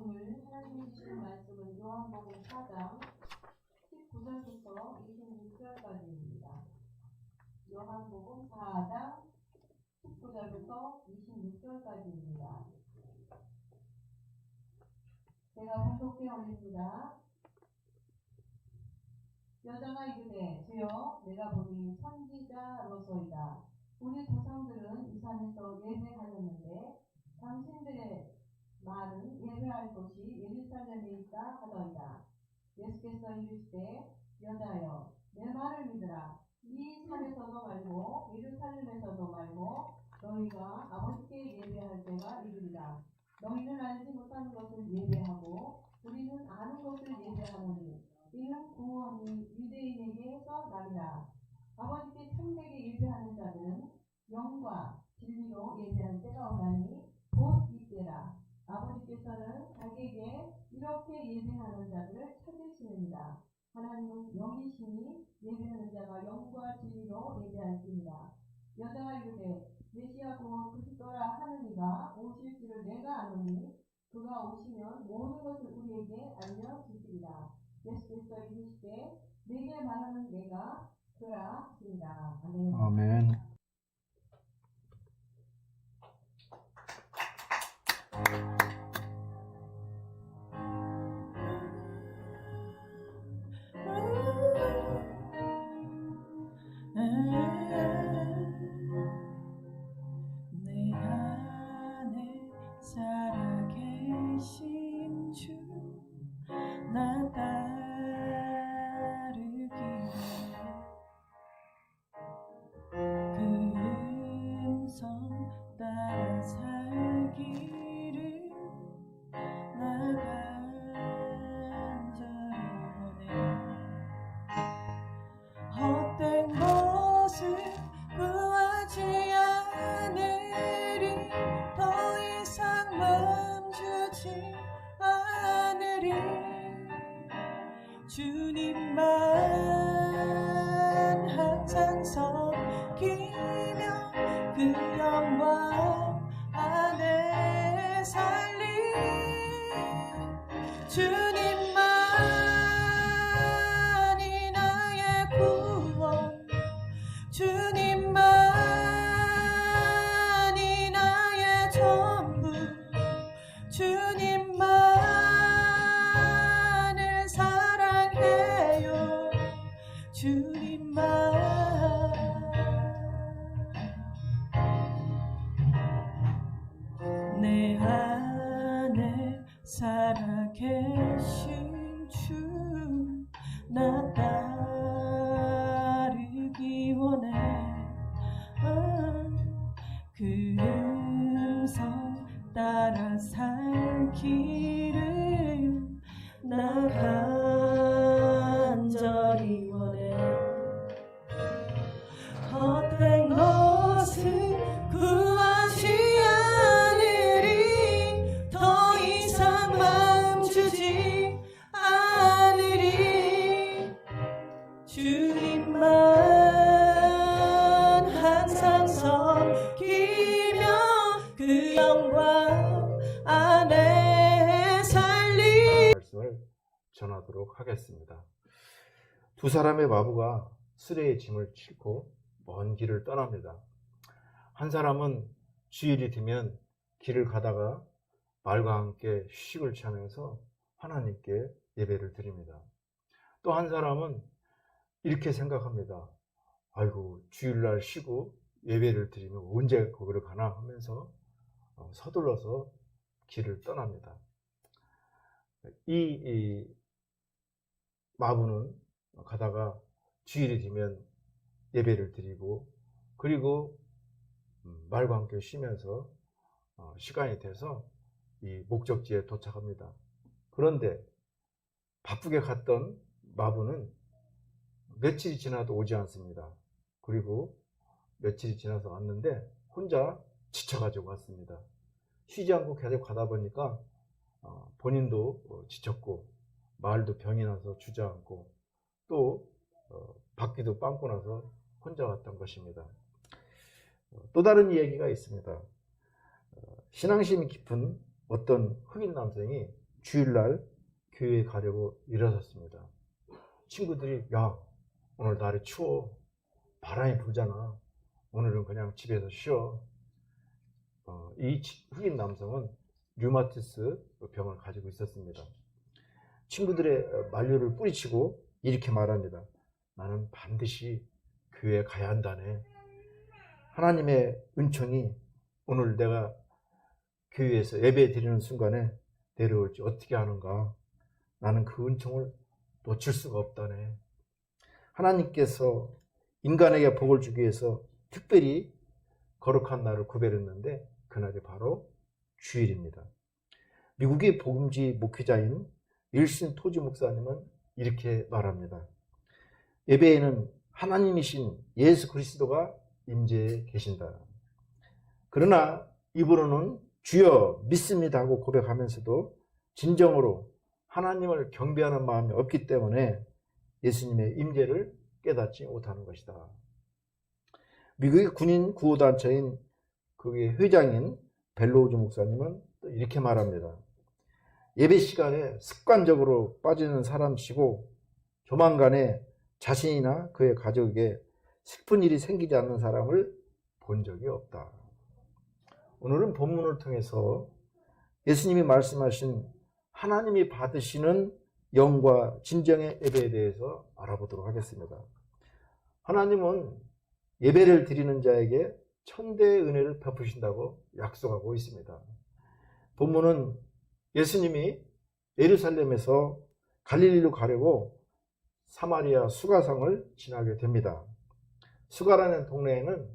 오늘 하나님이 주신 말씀은 요한복음 4장 19절부터 26절까지입니다. 요한복음 4장 19절부터 26절까지입니다. 제가 봉독해 올립니다. 여자가 이르되 주여 내가 보니 선지자로소이다. 우리 조상들은 이 산에서 예배하였는데 당신들의 말은 예배할 곳이 예루살렘에 있다 하더이다. 예수께서 이르시되 여자여 내 말을 믿으라. 이 산에서도 말고 예루살렘에서도 말고 너희가 아버지께 예배할 때가 이르리라. 너희는 알지 못하는 것을 예배하고 우리는 아는 것을 예배하노니 이는 구원이 유대인에게서 나리라. 아버지께 참되게 예배하는 자들은 영과 진리로 예배할 때가 오나니 곧 이때라. 아버지께서는 자기에게 이렇게 예배하는 자들을 찾으시느니라. 하나님은 영이시니 예배하는 자가 영과 진리로 예배할지니라. 여자가 이르되 메시아 곧 그리스도라 하느니가 오실 줄을 내가 아노니 그가 오시면 모든 것을 우리에게 알려주시리라. 예수께서 이르시되 내게 말하는 내가 그라 하시니라. 아멘. 아멘. 내 안에 살아계신 주 나 따르기 그 음성 따라 살기를 나 간절히 원해. 헛된 것을 구하지 않으리. 더 이상 멈추지 않으리. 주님만 항상 섬기며 그 영광 안에 살리. 주님만이 나의 구원, 주님만이 나의 전부, 주님만을 사랑해요. 주님만. 내 안에 살아계신 주 나 따르기 원해. 그 음성 따라 살기를 나 간절히 원해. 헛된 것을 구하지 않으리. 더 이상 멈추지 않으리. 주님만 항상 섬기며 그 영광 안에 살리. 말씀을 전하도록 하겠습니다. 두 사람의 마부가 수레의 짐을 싣고 먼 길을 떠납니다. 한 사람은 주일이 되면 길을 가다가 말과 함께 휴식을 취하면서 하나님께 예배를 드립니다. 또 한 사람은 이렇게 생각합니다. 아이고, 주일날 쉬고 예배를 드리면 언제 거기를 가나 하면서 서둘러서 길을 떠납니다. 이 마부는 가다가 주일이 되면 예배를 드리고 그리고 말과 함께 쉬면서 시간이 돼서 이 목적지에 도착합니다. 그런데 바쁘게 갔던 마부는 며칠이 지나도 오지 않습니다. 그리고 며칠이 지나서 왔는데 혼자 지쳐가지고 왔습니다. 쉬지 않고 계속 가다 보니까 본인도 지쳤고 말도 병이 나서 주저앉고 또 바퀴도 빵꾸 나서 혼자 왔던 것입니다. 또 다른 이야기가 있습니다. 신앙심이 깊은 어떤 흑인 남성이 주일날 교회에 가려고 일어섰습니다. 친구들이 야 오늘 날이 추워 바람이 불잖아 오늘은 그냥 집에서 쉬어. 이 흑인 남성은 류마티스 병을 가지고 있었습니다. 친구들의 만류를 뿌리치고 이렇게 말합니다. 나는 반드시 교회에 가야 한다네. 하나님의 은총이 오늘 내가 교회에서 예배 드리는 순간에 내려올지 어떻게 하는가. 나는 그 은총을 놓칠 수가 없다네. 하나님께서 인간에게 복을 주기 위해서 특별히 거룩한 날을 구별했는데 그날이 바로 주일입니다. 미국의 복음지 목회자인 윌슨 토지 목사님은 이렇게 말합니다. 예배에는 하나님이신 예수 그리스도가 임재해 계신다. 그러나 입으로는 주여 믿습니다 하고 고백하면서도 진정으로 하나님을 경배하는 마음이 없기 때문에 예수님의 임재를 깨닫지 못하는 것이다. 미국의 군인 구호단체인 그의 회장인 벨로우즈 목사님은 또 이렇게 말합니다. 예배 시간에 습관적으로 빠지는 사람치고 조만간에 자신이나 그의 가족에게 슬픈 일이 생기지 않는 사람을 본 적이 없다. 오늘은 본문을 통해서 예수님이 말씀하신 하나님이 받으시는 영과 진정의 예배에 대해서 알아보도록 하겠습니다. 하나님은 예배를 드리는 자에게 천대의 은혜를 베푸신다고 약속하고 있습니다. 본문은 예수님이 예루살렘에서 갈릴리로 가려고 사마리아 수가성을 지나게 됩니다. 수가라는 동네에는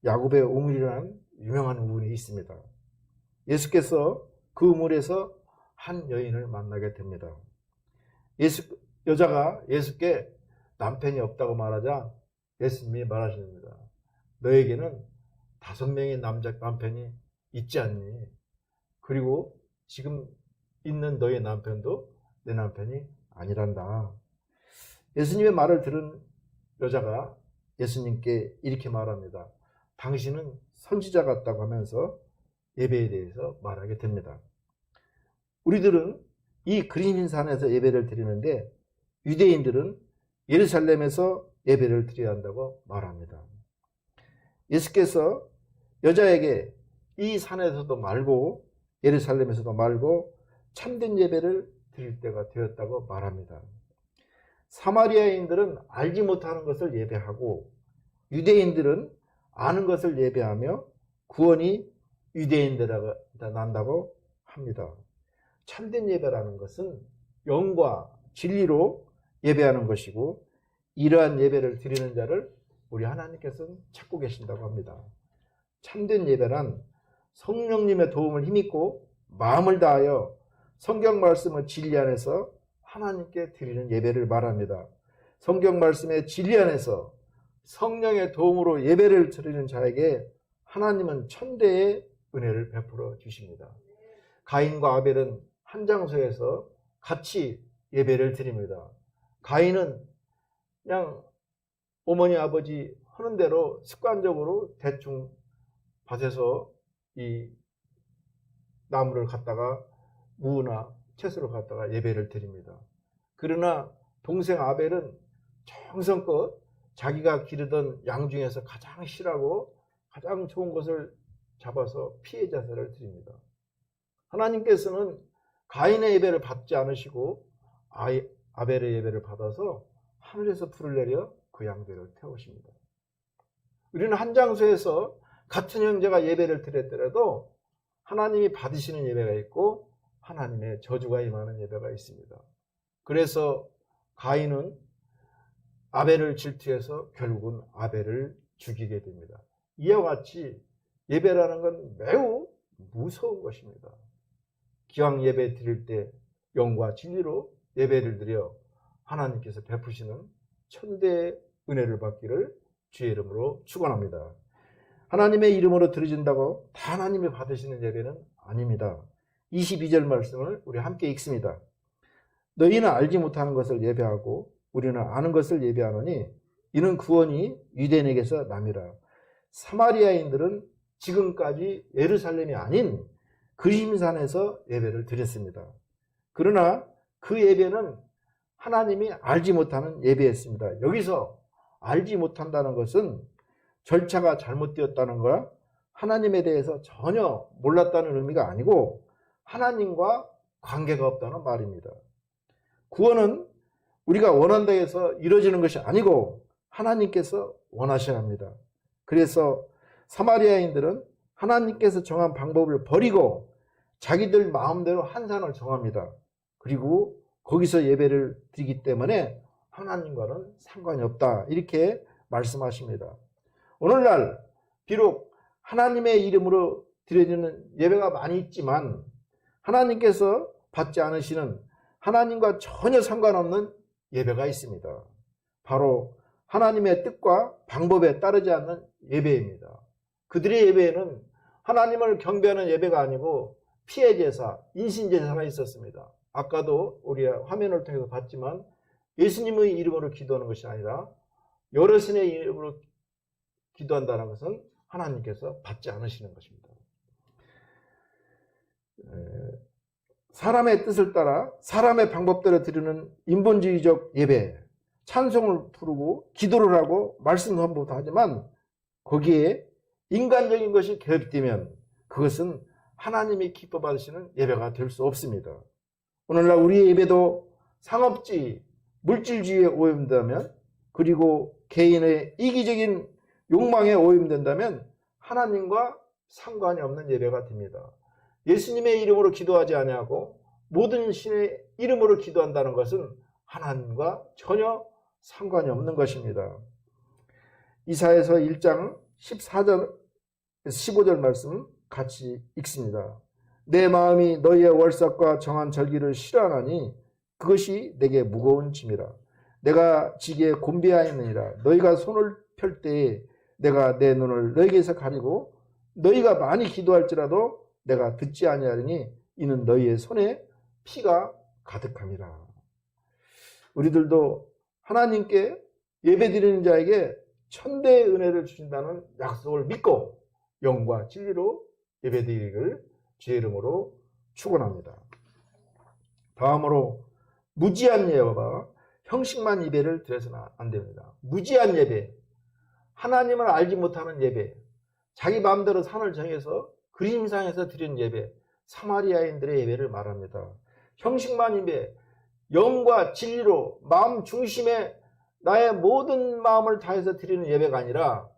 야곱의 우물이라는 유명한 우물이 있습니다. 예수께서 그 우물에서 한 여인을 만나게 됩니다. 여자가 예수께 남편이 없다고 말하자 예수님이 말하십니다. 너에게는 5명의 남편이 있지 않니? 그리고 지금 있는 너의 남편도 내 남편이 아니란다. 예수님의 말을 들은 여자가 예수님께 이렇게 말합니다. 당신은 선지자 같다고 하면서 예배에 대해서 말하게 됩니다. 우리들은 이 그리심산에서 예배를 드리는데 유대인들은 예루살렘에서 예배를 드려야 한다고 말합니다. 예수께서 여자에게 이 산에서도 말고 예루살렘에서도 말고 참된 예배를 드릴 때가 되었다고 말합니다. 사마리아인들은 알지 못하는 것을 예배하고 유대인들은 아는 것을 예배하며 구원이 유대인들에게 난다고 합니다. 참된 예배라는 것은 영과 진리로 예배하는 것이고 이러한 예배를 드리는 자를 우리 하나님께서는 찾고 계신다고 합니다. 참된 예배란 성령님의 도움을 힘입고 마음을 다하여 성경 말씀의 진리 안에서 하나님께 드리는 예배를 말합니다. 성경 말씀의 진리 안에서 성령의 도움으로 예배를 드리는 자에게 하나님은 천대의 은혜를 베풀어 주십니다. 가인과 아벨은 한 장소에서 같이 예배를 드립니다. 가인은 그냥 어머니 아버지 하는 대로 습관적으로 대충 밭에서 이 나무를 갖다가 무나 채소를 갖다가 예배를 드립니다. 그러나 동생 아벨은 정성껏 자기가 기르던 양 중에서 가장 실하고 가장 좋은 것을 잡아서 피해 자세를 드립니다. 하나님께서는 가인의 예배를 받지 않으시고 아벨의 예배를 받아서 하늘에서 불을 내려 그 양들을 태우십니다. 우리는 한 장소에서 같은 형제가 예배를 드렸더라도 하나님이 받으시는 예배가 있고 하나님의 저주가 임하는 예배가 있습니다. 그래서 가인은 아벨을 질투해서 결국은 아벨을 죽이게 됩니다. 이와 같이 예배라는 건 매우 무서운 것입니다. 기왕 예배 드릴 때 영과 진리로 예배를 드려 하나님께서 베푸시는 천대의 은혜를 받기를 주의 이름으로 축원합니다. 하나님의 이름으로 드려진다고 다 하나님이 받으시는 예배는 아닙니다. 22절 말씀을 우리 함께 읽습니다. 너희는 알지 못하는 것을 예배하고 우리는 아는 것을 예배하노니 이는 구원이 유대인에게서 남이라. 사마리아인들은 지금까지 예루살렘이 아닌 그리심산에서 예배를 드렸습니다. 그러나 그 예배는 하나님이 알지 못하는 예배였습니다. 여기서 알지 못한다는 것은 절차가 잘못되었다는 거야. 하나님에 대해서 전혀 몰랐다는 의미가 아니고 하나님과 관계가 없다는 말입니다. 구원은 우리가 원한다 해서 이루어지는 것이 아니고 하나님께서 원하셔야 합니다. 그래서 사마리아인들은 하나님께서 정한 방법을 버리고 자기들 마음대로 한산을 정합니다. 그리고 거기서 예배를 드리기 때문에 하나님과는 상관이 없다, 이렇게 말씀하십니다. 오늘날 비록 하나님의 이름으로 드려지는 예배가 많이 있지만 하나님께서 받지 않으시는, 하나님과 전혀 상관없는 예배가 있습니다. 바로 하나님의 뜻과 방법에 따르지 않는 예배입니다. 그들의 예배에는 하나님을 경배하는 예배가 아니고 피해 제사, 인신 제사가 있었습니다. 아까도 우리 화면을 통해서 봤지만 예수님의 이름으로 기도하는 것이 아니라 여러 신의 이름으로 기도한다는 것은 하나님께서 받지 않으시는 것입니다. 사람의 뜻을 따라 사람의 방법대로 드리는 인본주의적 예배, 찬송을 부르고 기도를 하고 말씀 선포도 하지만 거기에 인간적인 것이 결합되면 그것은 하나님이 기뻐 받으시는 예배가 될 수 없습니다. 오늘날 우리의 예배도 상업주의, 물질주의에 오염된다면, 그리고 개인의 이기적인 욕망에 오염된다면 하나님과 상관이 없는 예배가 됩니다. 예수님의 이름으로 기도하지 아니하고 모든 신의 이름으로 기도한다는 것은 하나님과 전혀 상관이 없는 것입니다. 이사야서 1장 14절 15절 말씀 같이 읽습니다. 내 마음이 너희의 월삭과 정한 절기를 싫어하나니 그것이 내게 무거운 짐이라. 내가 지기에 곤비하였느니라. 너희가 손을 펼 때에 내가 내 눈을 너희에게서 가리고 너희가 많이 기도할지라도 내가 듣지 아니하리니 이는 너희의 손에 피가 가득함이라. 우리들도 하나님께 예배드리는 자에게 천대의 은혜를 주신다는 약속을 믿고 영과 진리로 예배드리기를 주의 이름으로 축원합니다. 다음으로 무지한 예배와 형식만 예배를 드려서는 안 됩니다. 무지한 예배, 하나님을 알지 못하는 예배, 자기 마음대로 산을 정해서 그림상에서 드리는 예배, 사마리아인들의 예배를 말합니다. 형식만 예배, 영과 진리로 마음 중심에 나의 모든 마음을 다해서 드리는 예배가 아니라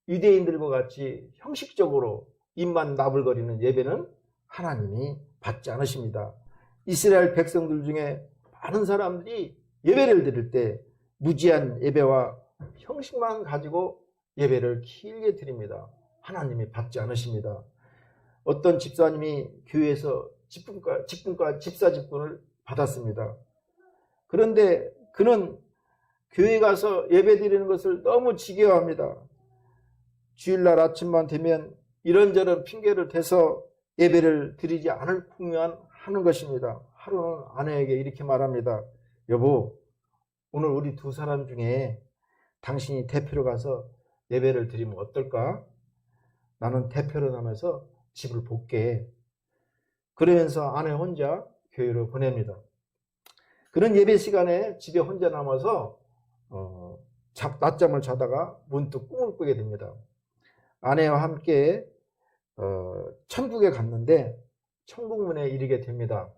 유대인들과 같이 형식적으로 입만 나불거리는 예배는 하나님이 받지 않으십니다. 이스라엘 백성들 중에 많은 사람들이 예배를 드릴 때 무지한 예배와 형식만 가지고 예배를 길게 드립니다. 하나님이 받지 않으십니다. 어떤 집사님이 교회에서 직분과 집사 직분을 받았습니다. 그런데 그는 교회 가서 예배 드리는 것을 너무 지겨워합니다. 주일날 아침만 되면 이런저런 핑계를 대서 예배를 드리지 않을 궁면 하는 것입니다. 하루는 아내에게 이렇게 말합니다. 여보, 오늘 우리 두 사람 중에 당신이 대표로 가서 예배를 드리면 어떨까? 나는 대표로 나면서 집을 볼게. 그러면서 아내 혼자 교회로 보냅니다. 그런 예배 시간에 집에 혼자 남아서 낮잠을 자다가 문득 꿈을 꾸게 됩니다. 아내와 함께 천국에 갔는데 천국문에 이르게 됩니다.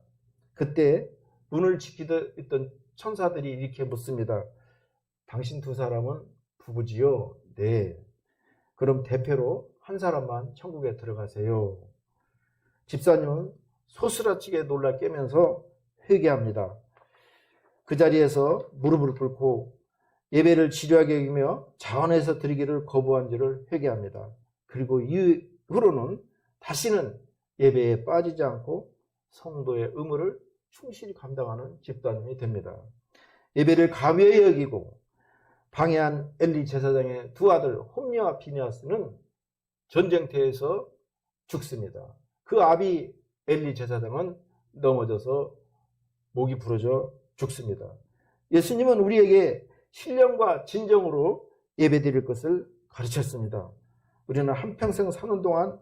그때 문을 지키던 있던 천사들이 이렇게 묻습니다. 당신 두 사람은 부부지요? 네. 그럼 대표로 한 사람만 천국에 들어가세요. 집사님은 소스라치게 놀라 깨면서 회개합니다. 그 자리에서 무릎을 꿇고 예배를 지루하게 여기며 자원해서 드리기를 거부한 줄을 회개합니다. 그리고 이후로는 다시는 예배에 빠지지 않고 성도의 의무를 충실히 감당하는 집사님이 됩니다. 예배를 가벼이 여기고 방해한 엘리 제사장의 두 아들 홈리와 비느하스는 전쟁터에서 죽습니다. 그 아비 엘리 제사장은 넘어져서 목이 부러져 죽습니다. 예수님은 우리에게 신령과 진정으로 예배드릴 것을 가르쳤습니다. 우리는 한평생 사는 동안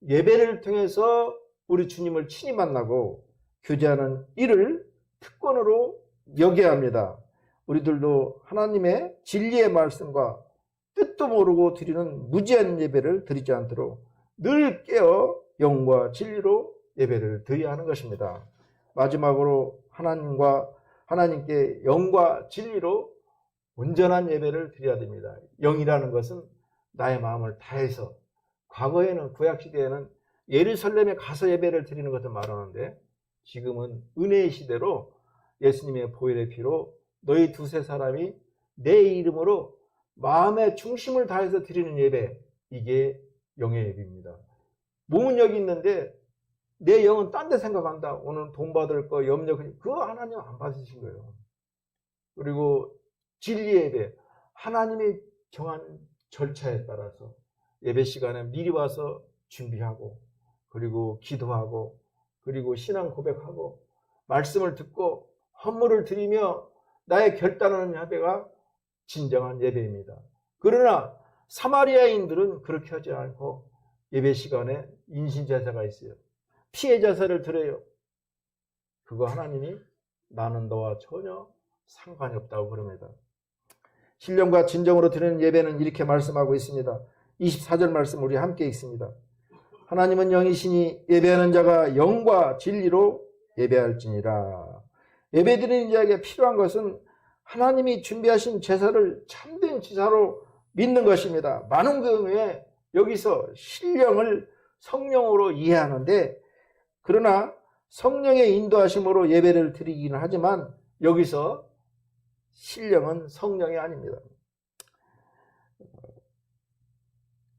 예배를 통해서 우리 주님을 친히 만나고 교제하는 일을 특권으로 여겨야 합니다. 우리들도 하나님의 진리의 말씀과 뜻도 모르고 드리는 무지한 예배를 드리지 않도록 늘 깨어 영과 진리로 예배를 드려야 하는 것입니다. 마지막으로 하나님께 영과 진리로 온전한 예배를 드려야 됩니다. 영이라는 것은 나의 마음을 다해서, 과거에는 구약시대에는 예루살렘에 가서 예배를 드리는 것을 말하는데, 지금은 은혜의 시대로 예수님의 보혈의 피로 너희 두세 사람이 내 이름으로 마음의 중심을 다해서 드리는 예배, 이게 영의 예배입니다. 몸은 여기 있는데 내 영은 딴 데 생각한다. 오늘 돈 받을 거 염려, 그거 하나님 안 받으신 거예요. 그리고 진리 예배, 하나님이 정한 절차에 따라서 예배 시간에 미리 와서 준비하고, 그리고 기도하고, 그리고 신앙 고백하고, 말씀을 듣고 헌물을 드리며 나의 결단하는 예배가 진정한 예배입니다. 그러나 사마리아인들은 그렇게 하지 않고 예배 시간에 인신제사가 있어요. 피해 제사를 드려요. 그거 하나님이 나는 너와 전혀 상관이 없다고 그럽니다. 신령과 진정으로 드리는 예배는 이렇게 말씀하고 있습니다. 24절 말씀 우리 함께 읽습니다. 하나님은 영이시니 예배하는 자가 영과 진리로 예배할지니라. 예배드리는 자에게 필요한 것은 하나님이 준비하신 제사를 참된 제사로 믿는 것입니다. 많은 경우에 여기서 신령을 성령으로 이해하는데, 그러나 성령의 인도하심으로 예배를 드리기는 하지만 여기서 신령은 성령이 아닙니다.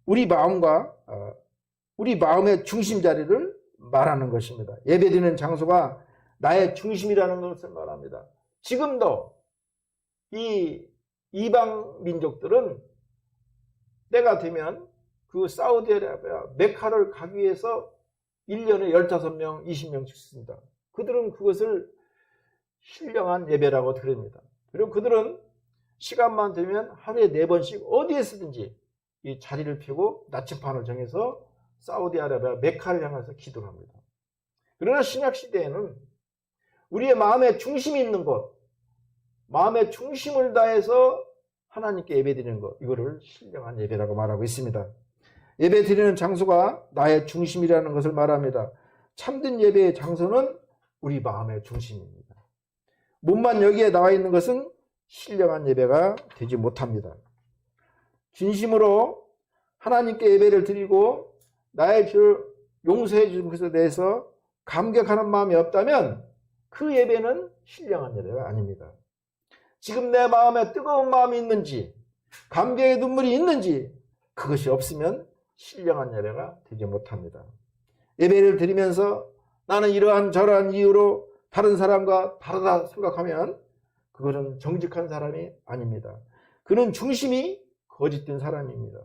우리 마음의 중심 자리를 말하는 것입니다. 예배드리는 장소가 나의 중심이라는 것을 말합니다. 지금도 이 이방 민족들은 때가 되면 그 사우디아라비아 메카를 가기 위해서 1년에 15명, 20명 죽습니다. 그들은 그것을 신령한 예배라고 드립니다. 그리고 그들은 시간만 되면 하루에 4번씩 어디에서든지 이 자리를 펴고 나침판을 정해서 사우디아라비아 메카를 향해서 기도를 합니다. 그러나 신약시대에는 우리의 마음의 중심이 있는 곳, 마음의 중심을 다해서 하나님께 예배드리는 것, 이거를 신령한 예배라고 말하고 있습니다. 예배드리는 장소가 나의 중심이라는 것을 말합니다. 참된 예배의 장소는 우리 마음의 중심입니다. 몸만 여기에 나와 있는 것은 신령한 예배가 되지 못합니다. 진심으로 하나님께 예배를 드리고 나의 죄를 용서해 주신 것에 대해서 감격하는 마음이 없다면 그 예배는 신령한 예배가 아닙니다. 지금 내 마음에 뜨거운 마음이 있는지, 감격의 눈물이 있는지, 그것이 없으면 신령한 예배가 되지 못합니다. 예배를 드리면서 나는 이러한 저러한 이유로 다른 사람과 다르다 생각하면 그것은 정직한 사람이 아닙니다. 그는 중심이 거짓된 사람입니다.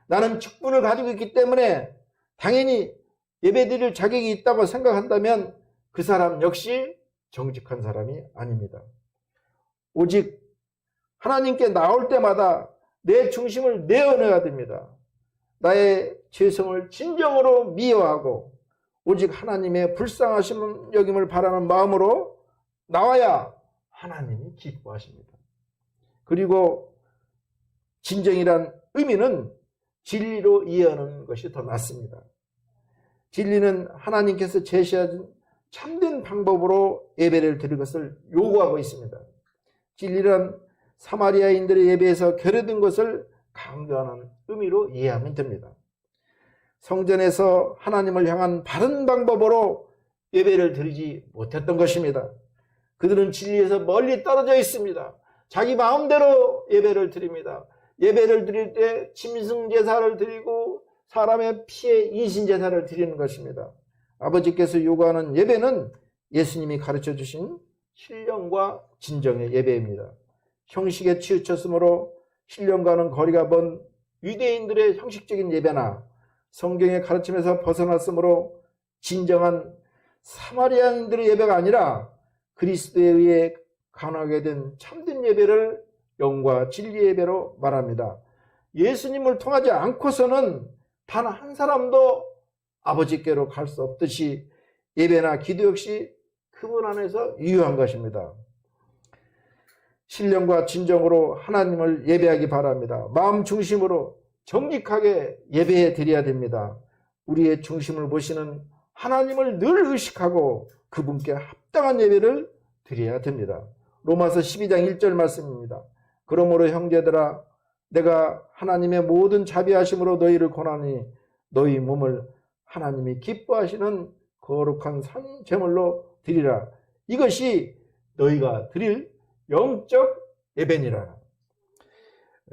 나는 직분을 가지고 있기 때문에 당연히 예배드릴 자격이 있다고 생각한다면 그 사람 역시 정직한 사람이 아닙니다. 오직 하나님께 나올 때마다 내 중심을 내어내야 됩니다. 나의 죄성을 진정으로 미워하고 오직 하나님의 불쌍하심 여김을 바라는 마음으로 나와야 하나님이 기뻐하십니다. 그리고 진정이란 의미는 진리로 이해하는 것이 더 낫습니다. 진리는 하나님께서 제시하신 참된 방법으로 예배를 드릴 것을 요구하고 있습니다. 진리란 사마리아인들의 예배에서 결여된 것을 강조하는 의미로 이해하면 됩니다. 성전에서 하나님을 향한 바른 방법으로 예배를 드리지 못했던 것입니다. 그들은 진리에서 멀리 떨어져 있습니다. 자기 마음대로 예배를 드립니다. 예배를 드릴 때 짐승제사를 드리고 사람의 피에 인신제사를 드리는 것입니다. 아버지께서 요구하는 예배는 예수님이 가르쳐 주신 신령과 진정의 예배입니다. 형식에 치우쳤으므로 신령과는 거리가 먼 유대인들의 형식적인 예배나 성경의 가르침에서 벗어났으므로 진정한 사마리아인들의 예배가 아니라 그리스도에 의해 간하게 된 참된 예배를 영과 진리 예배로 말합니다. 예수님을 통하지 않고서는 단 한 사람도 아버지께로 갈 수 없듯이 예배나 기도 역시 그분 안에서 유효한 것입니다. 신령과 진정으로 하나님을 예배하기 바랍니다. 마음 중심으로 정직하게 예배해 드려야 됩니다. 우리의 중심을 보시는 하나님을 늘 의식하고 그분께 합당한 예배를 드려야 됩니다. 로마서 12장 1절 말씀입니다. 그러므로 형제들아 내가 하나님의 모든 자비하심으로 너희를 권하니 너희 몸을 하나님이 기뻐하시는 거룩한 산 제물로 드리라. 이것이 너희가 드릴 영적 예배니라.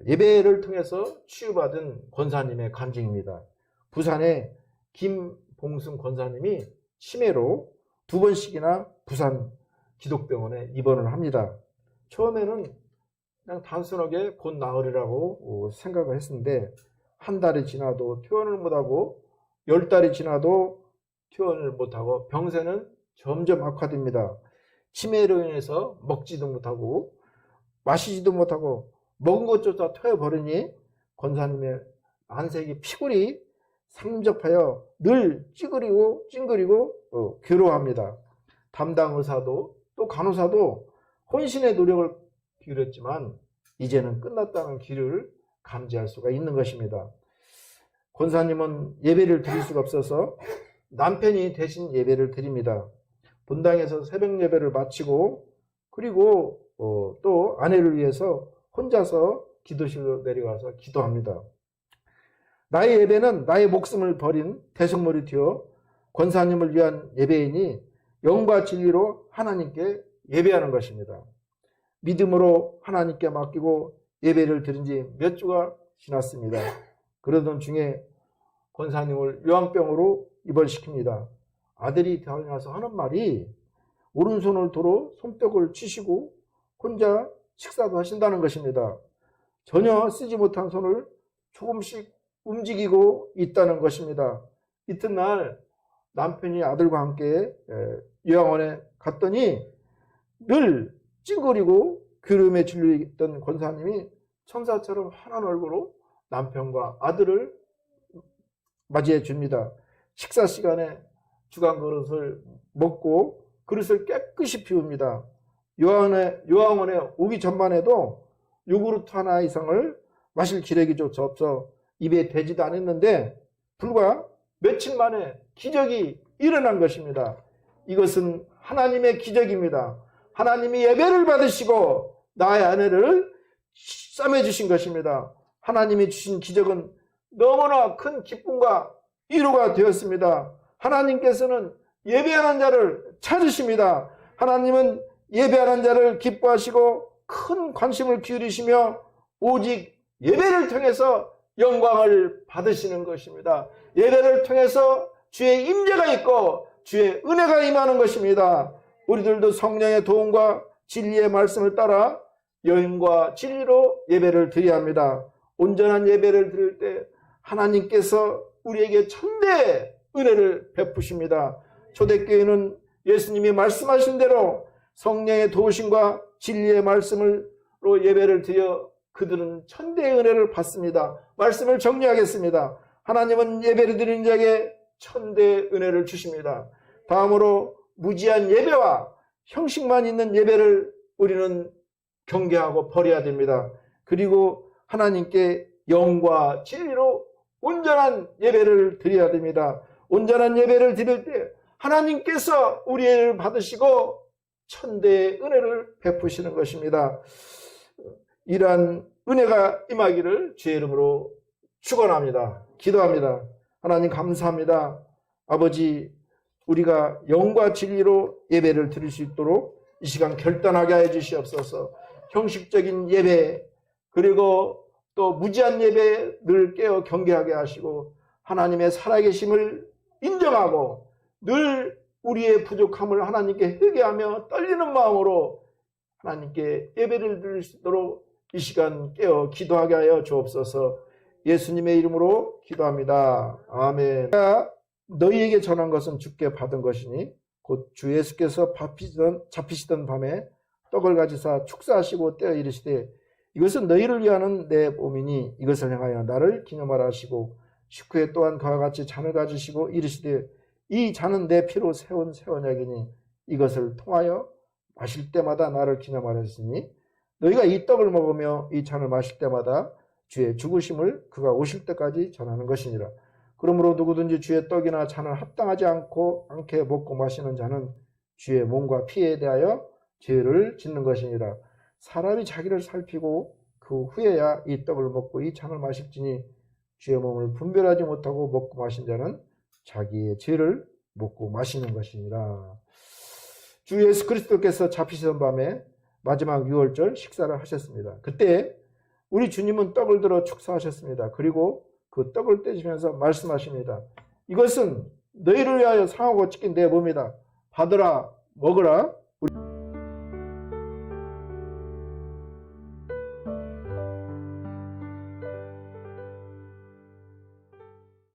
예배를 통해서 치유받은 권사님의 간증입니다. 부산에 김봉순 권사님이 치매로 2번씩이나 부산 기독병원에 입원을 합니다. 처음에는 그냥 단순하게 곧 나으리라고 생각을 했는데 한 달이 지나도 퇴원을 못하고 10달이 지나도 퇴원을 못하고 병세는 점점 악화됩니다. 치매로 인해서 먹지도 못하고 마시지도 못하고 먹은 것조차 토해버리니 권사님의 안색이 피골이 상접하여 늘 찡그리고 괴로워합니다. 담당 의사도 또 간호사도 혼신의 노력을 기울였지만 이제는 끝났다는 길을 감지할 수가 있는 것입니다. 권사님은 예배를 드릴 수가 없어서 남편이 대신 예배를 드립니다. 본당에서 새벽 예배를 마치고 그리고 또 아내를 위해서 혼자서 기도실로 내려가서 기도합니다. 나의 예배는 나의 목숨을 버린 대속물이 되어 권사님을 위한 예배이니 영과 진리로 하나님께 예배하는 것입니다. 믿음으로 하나님께 맡기고 예배를 드린 지 몇 주가 지났습니다. 그러던 중에 권사님을 요양병으로 입원시킵니다. 아들이 대학에 가서 하는 말이 오른손을 도로 손뼉을 치시고 혼자 식사도 하신다는 것입니다. 전혀 쓰지 못한 손을 조금씩 움직이고 있다는 것입니다. 이튿날 남편이 아들과 함께 요양원에 갔더니 늘 찡그리고 괴로움에 질려있던 권사님이 천사처럼 환한 얼굴로 남편과 아들을 맞이해 줍니다. 식사 시간에 주간 그릇을 먹고 그릇을 깨끗이 비웁니다. 요양원에 오기 전만 해도 요구르트 하나 이상을 마실 기력이조차 없어 입에 대지도 않았는데 불과 며칠 만에 기적이 일어난 것입니다. 이것은 하나님의 기적입니다. 하나님이 예배를 받으시고 나의 아내를 싸매주신 것입니다. 하나님이 주신 기적은 너무나 큰 기쁨과 위로가 되었습니다. 하나님께서는 예배하는 자를 찾으십니다. 하나님은 예배하는 자를 기뻐하시고 큰 관심을 기울이시며 오직 예배를 통해서 영광을 받으시는 것입니다. 예배를 통해서 주의 임재가 있고 주의 은혜가 임하는 것입니다. 우리들도 성령의 도움과 진리의 말씀을 따라 영과 진리로 예배를 드려야 합니다. 온전한 예배를 드릴 때 하나님께서 우리에게 천대의 은혜를 베푸십니다. 초대교회는 예수님이 말씀하신 대로 성령의 도우심과 진리의 말씀으로 예배를 드려 그들은 천대의 은혜를 받습니다. 말씀을 정리하겠습니다. 하나님은 예배를 드리는 자에게 천대의 은혜를 주십니다. 다음으로 무지한 예배와 형식만 있는 예배를 우리는 경계하고 버려야 됩니다. 그리고 하나님께 영과 진리로 온전한 예배를 드려야 됩니다. 온전한 예배를 드릴 때 하나님께서 우리를 받으시고 천대의 은혜를 베푸시는 것입니다. 이러한 은혜가 임하기를 주의 이름으로 축원합니다. 기도합니다. 하나님 감사합니다. 아버지, 우리가 영과 진리로 예배를 드릴 수 있도록 이 시간 결단하게 해 주시옵소서. 형식적인 예배 그리고 또 무지한 예배 늘 깨어 경계하게 하시고 하나님의 살아계심을 인정하고 늘 우리의 부족함을 하나님께 회개하며 떨리는 마음으로 하나님께 예배를 드릴 수 있도록 이 시간 깨어 기도하게 하여 주옵소서. 예수님의 이름으로 기도합니다. 아멘. 내가 너희에게 전한 것은 주께 받은 것이니 곧 주 예수께서 잡히시던 밤에 떡을 가지사 축사하시고 떼어 이르시되 이것은 너희를 위하는 내 몸이니 이것을 행하여 나를 기념하라 하시고 식후에 또한 그와 같이 잔을 가지시고 이르시되 이 잔은 내 피로 세운 새 언약이니 이것을 통하여 마실 때마다 나를 기념하였으니 너희가 이 떡을 먹으며 이 잔을 마실 때마다 주의 죽으심을 그가 오실 때까지 전하는 것이니라. 그러므로 누구든지 주의 떡이나 잔을 합당하지 않게 먹고 마시는 자는 주의 몸과 피에 대하여 죄를 짓는 것이니라. 사람이 자기를 살피고 그 후에야 이 떡을 먹고 이 잔을 마실지니 주의 몸을 분별하지 못하고 먹고 마신 자는 자기의 죄를 먹고 마시는 것이니라. 주 예수 그리스도께서 잡히시던 밤에 마지막 유월절 식사를 하셨습니다. 그때 우리 주님은 떡을 들어 축사하셨습니다. 그리고 그 떡을 떼시면서 말씀하십니다. 이것은 너희를 위하여 상하고 찢긴 내 몸이다. 받으라, 먹으라.